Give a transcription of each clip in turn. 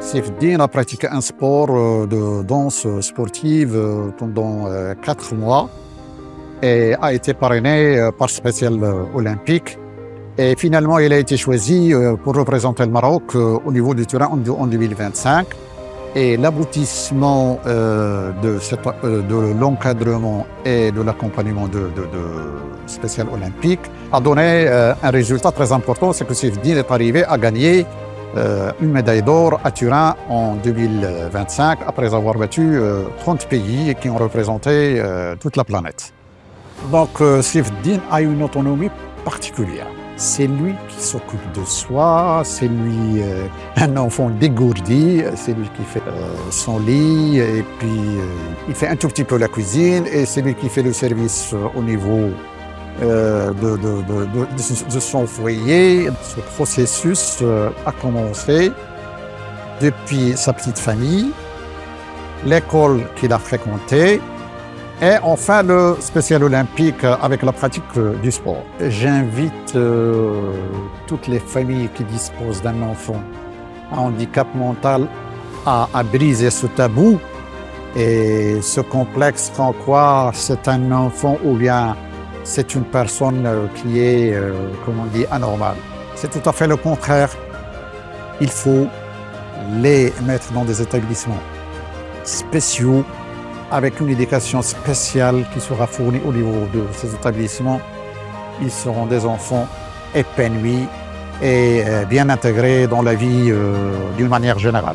Saifeddine a pratiqué un sport de danse sportive pendant 4 mois et a été parrainé par Special Olympique. Et finalement, il a été choisi pour représenter le Maroc au niveau du Turin en 2025. Et l'aboutissement de l'encadrement et de l'accompagnement de Special Olympique a donné un résultat très important, c'est que Saifeddine est arrivé à gagner une médaille d'or à Turin en 2025 après avoir battu 30 pays qui ont représenté toute la planète. Donc Saifeddine a une autonomie particulière. C'est lui qui s'occupe de soi, c'est lui un enfant dégourdi, c'est lui qui fait son lit et puis il fait un tout petit peu la cuisine et c'est lui qui fait le service au niveau de son foyer. Ce processus a commencé depuis sa petite famille, l'école qu'il a fréquentée et enfin le Special Olympique avec la pratique du sport. J'invite toutes les familles qui disposent d'un enfant à handicap mental à briser ce tabou et ce complexe en quoi c'est un enfant ou bien c'est une personne qui est, comme on dit, anormale. C'est tout à fait le contraire. Il faut les mettre dans des établissements spéciaux avec une éducation spéciale qui sera fournie au niveau de ces établissements. Ils seront des enfants épanouis et bien intégrés dans la vie d'une manière générale.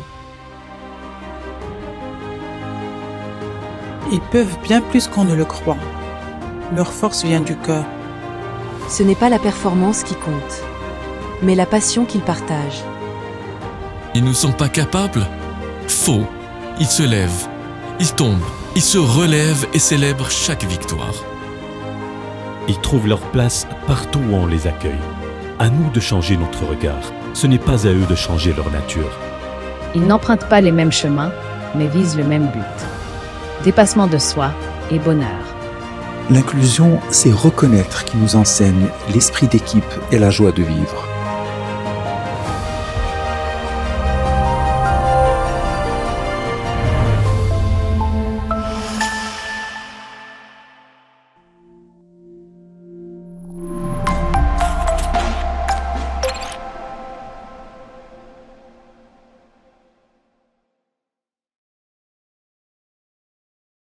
Ils peuvent bien plus qu'on ne le croit. Leur force vient du cœur. Ce n'est pas la performance qui compte, mais la passion qu'ils partagent. Ils ne sont pas capables? Faux. Ils se lèvent, ils tombent, ils se relèvent et célèbrent chaque victoire. Ils trouvent leur place partout où on les accueille. À nous de changer notre regard. Ce n'est pas à eux de changer leur nature. Ils n'empruntent pas les mêmes chemins, mais visent le même but. Dépassement de soi et bonheur. L'inclusion, c'est reconnaître qu'ils nous enseignent l'esprit d'équipe et la joie de vivre.